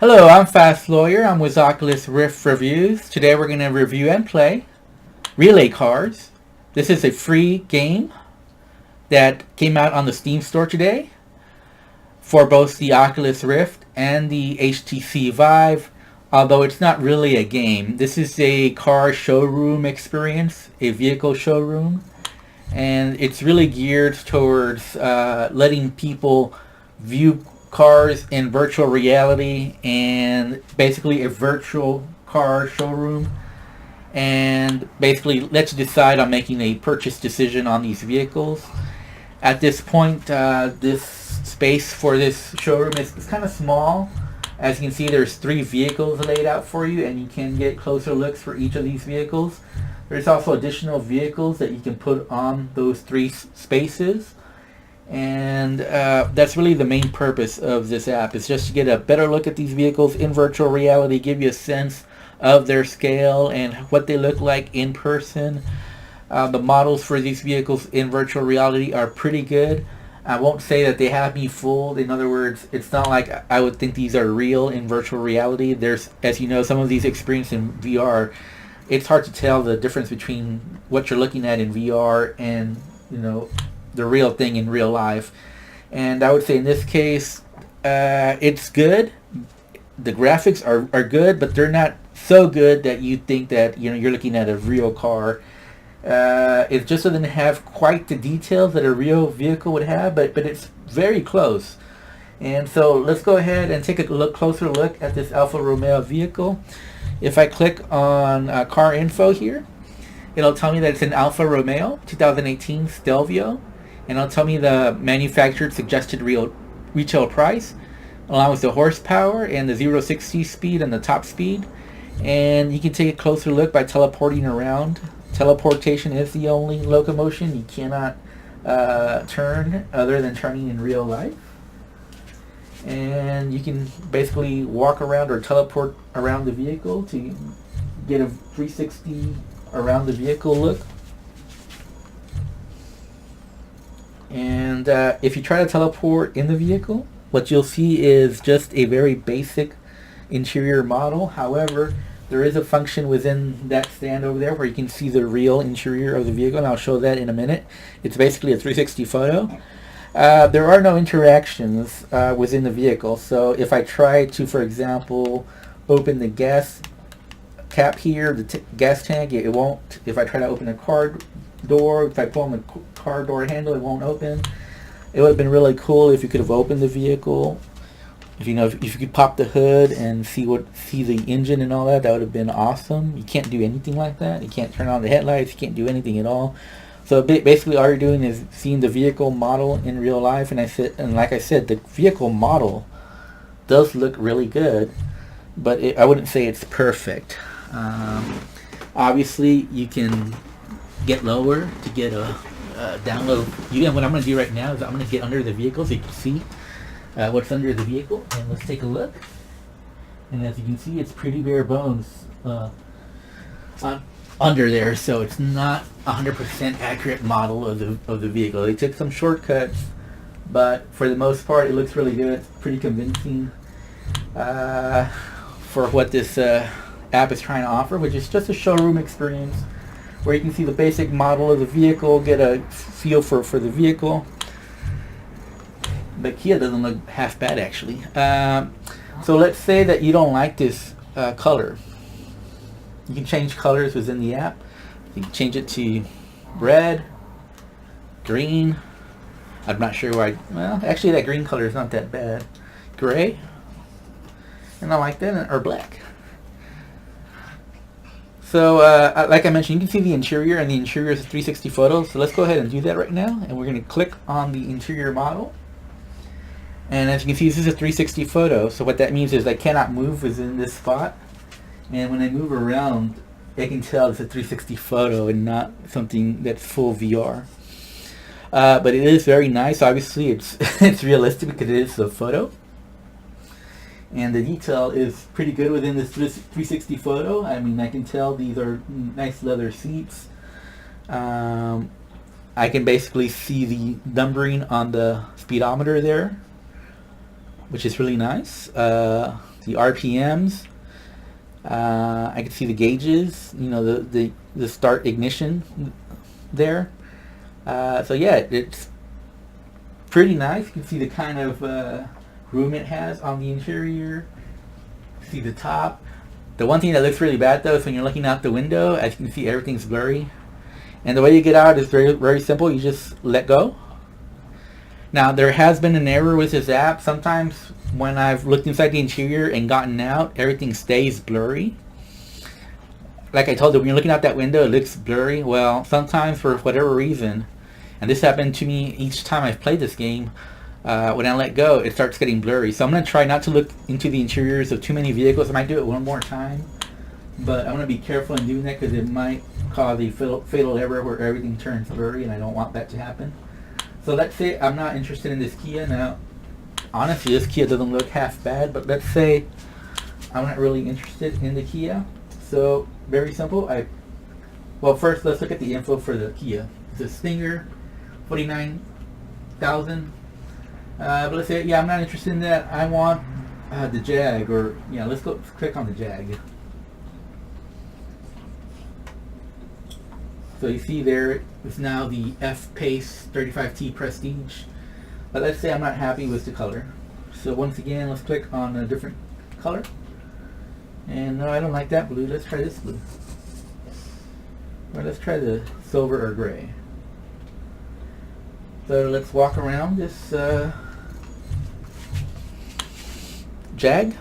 Hello, I'm Fast Lawyer. I'm with Oculus Rift Reviews. Today we're going to review and play RelayCars. This is a free game that came out on the Steam store today for both the Oculus Rift and the HTC Vive, although it's not really a game. This is a car showroom experience, a vehicle showroom, and it's really geared towards letting people view cars in virtual reality and basically a virtual car showroom, and basically lets you decide on making a purchase decision on these vehicles. At this point, this space for this showroom is kind of small. As you can see, there's 3 vehicles laid out for you, and you can get closer looks for each of these vehicles. There's also additional vehicles that you can put on those 3 spaces, and that's really the main purpose of this app, is just to get a better look at these vehicles in virtual reality, give you a sense of their scale and what they look like in person. The models for these vehicles in virtual reality are pretty good. I won't say that they have me fooled. In other words, it's not like I would think these are real in virtual reality. There's, as you know, some of these experiences in VR, it's hard to tell the difference between what you're looking at in VR and, the real thing in real life. And I would say in this case, it's good. The graphics are good, but they're not so good that you think that you're looking at a real car. It just doesn't have quite the details that a real vehicle would have, but it's very close. And so let's go ahead and take a closer look at this Alfa Romeo vehicle. If I click on car info here, it'll tell me that it's an Alfa Romeo 2018 Stelvio, and it'll tell me the manufactured suggested retail price, along with the horsepower and the 0-60 speed and the top speed. And you can take a closer look by teleporting around. Teleportation is the only locomotion. You cannot turn other than turning in real life. And you can basically walk around or teleport around the vehicle to get a 360 around the vehicle look. And if you try to teleport in the vehicle, what you'll see is just a very basic interior model. However, there is a function within that stand over there where you can see the real interior of the vehicle, and I'll show that in a minute. It's basically a 360 photo. There are no interactions within the vehicle, so if I try to, for example, open the gas cap here, the gas tank, it won't. If I try to open a car door, if I pull on the car door handle, it won't open. It would have been really cool if you could have opened the vehicle. If you could pop the hood and see the engine and all that, that would have been awesome. You can't do anything like that. You can't turn on the headlights. You can't do anything at all. So basically, all you're doing is seeing the vehicle model in real life. And like I said, the vehicle model does look really good, but I wouldn't say it's perfect. Obviously, you can get lower to get a download. What I'm going to do right now is I'm going to get under the vehicle so you can see what's under the vehicle, and let's take a look. And as you can see, it's pretty bare bones under there, so it's not 100% accurate model of the vehicle. They took some shortcuts, but for the most part, it looks really good. It's pretty convincing for what this app is trying to offer, which is just a showroom experience where you can see the basic model of the vehicle, get a feel for the vehicle. The Kia doesn't look half bad, actually. So let's say that you don't like this color. You can change colors within the app. You can change it to red, green. I'm not sure why. Well, actually, that green color is not that bad. Gray, and I like that, or black. So, like I mentioned, you can see the interior, and the interior is a 360 photo. So let's go ahead and do that right now, and we're going to click on the interior model. And as you can see, this is a 360 photo. So what that means is I cannot move within this spot. And when I move around, I can tell it's a 360 photo and not something that's full VR. But it is very nice. Obviously, it's it's realistic because it is a photo. And the detail is pretty good within this 360 photo. I mean, I can tell these are nice leather seats. I can basically see the numbering on the speedometer there, which is really nice. You the RPMs. I can see the gauges, you know, the start ignition there. So yeah, it's pretty nice. You can see the kind of room it has on the interior. See the top. The one thing that looks really bad though is when you're looking out the window, as you can see, everything's blurry. And the way you get out is very, very simple. You just let go. Now, there has been an error with this app. Sometimes when I've looked inside the interior and gotten out, everything stays blurry. Like I told you, when you're looking out that window, it looks blurry. Well, sometimes for whatever reason, and this happened to me each time I've played this game, when I let go, it starts getting blurry. So I'm going to try not to look into the interiors of too many vehicles. I might do it one more time, but I'm going to be careful in doing that because it might cause a fatal error where everything turns blurry, and I don't want that to happen. So let's say I'm not interested in this Kia. Now, honestly, this Kia doesn't look half bad, but let's say I'm not really interested in the Kia. So very simple. Well, first let's look at the info for the Kia. It's a Stinger, 49,000. But let's say, yeah, I'm not interested in that. I want the Jag, or yeah, let's click on the Jag. So you see there, it's now the F-Pace 35T Prestige. But let's say I'm not happy with the color. So once again, let's click on a different color. And no, I don't like that blue. Let's try this blue. Or let's try the silver or gray. So let's walk around this Jag.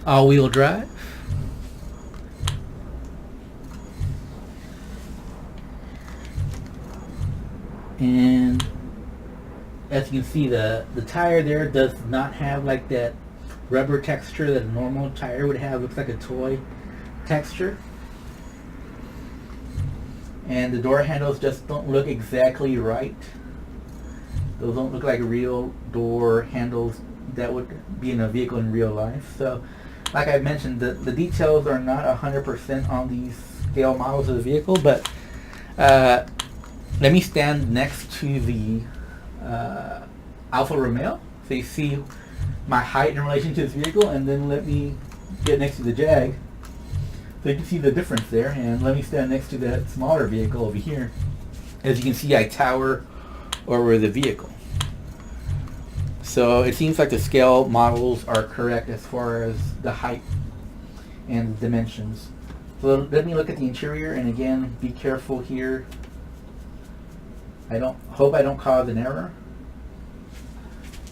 All-wheel drive. And as you can see, the tire there does not have like that rubber texture that a normal tire would have. It looks like a toy texture. And the door handles just don't look exactly right. Those don't look like real door handles that would be in a vehicle in real life. So like I mentioned, the details are not 100% on these scale models of the vehicle, but let me stand next to the Alfa Romeo so you see my height in relation to this vehicle, and then let me get next to the Jag so you can see the difference there, and let me stand next to that smaller vehicle over here. As you can see, I tower over the vehicle. So it seems like the scale models are correct as far as the height and the dimensions. So let me look at the interior, and again, be careful here. Hope I don't cause an error.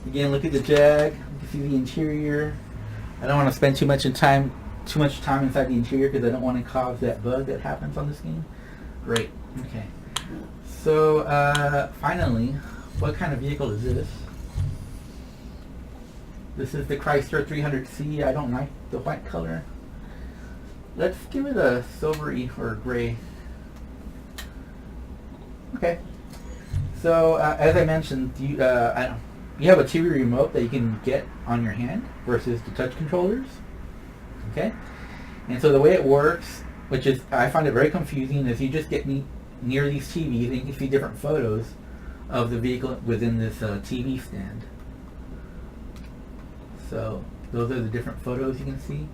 Again, look at the Jag. You can see the interior. I don't want to spend too much time inside the interior because I don't want to cause that bug that happens on this game. Great. Okay. So finally, what kind of vehicle is this? This is the Chrysler 300C. I don't like the white color. Let's give it a silvery or gray. Okay. So as I mentioned, you have a TV remote that you can get on your hand versus the touch controllers. Okay. And so the way it works, which is I find it very confusing, is you just get near these TVs and you can see different photos of the vehicle within this TV stand. So those are the different photos you can see.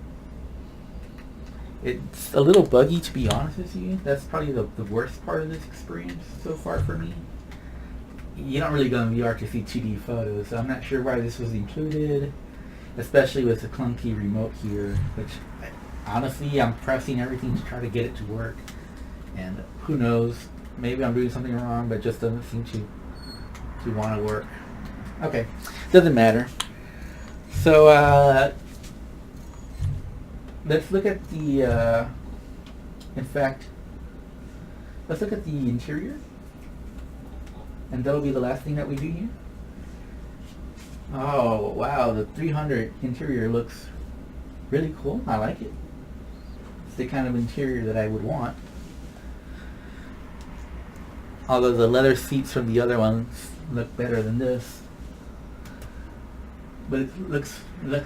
It's a little buggy, to be honest with you. That's probably the worst part of this experience so far for me. You don't really go in VR to see 2D photos, so I'm not sure why this was included, especially with the clunky remote here, which honestly I'm pressing everything to try to get it to work, and who knows, maybe I'm doing something wrong, but it just doesn't seem to want to work. Okay, doesn't matter. So let's look at the let's look at the interior, and that'll be the last thing that we do here. Oh wow, the 300 interior looks really cool. I like it. It's the kind of interior that I would want. Although the leather seats from the other ones look better than this. But it looks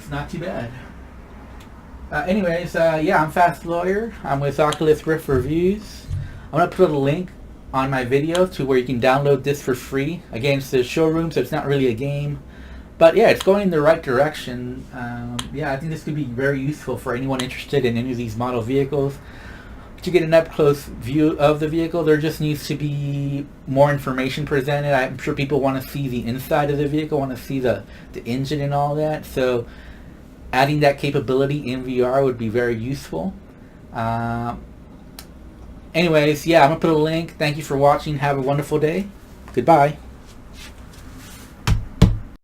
not too bad. Anyways, yeah, I'm Fast Lawyer. I'm with Oculus Rift Reviews. I'm going to put a link on my video to where you can download this for free. Again, it's the showroom, so it's not really a game. But yeah, it's going in the right direction. Yeah, I think this could be very useful for anyone interested in any of these model vehicles. To get an up-close view of the vehicle, there just needs to be more information presented. I'm sure people want to see the inside of the vehicle, want to see the engine and all that. So adding that capability in VR would be very useful. Anyways, yeah, I'm going to put a link. Thank you for watching. Have a wonderful day. Goodbye.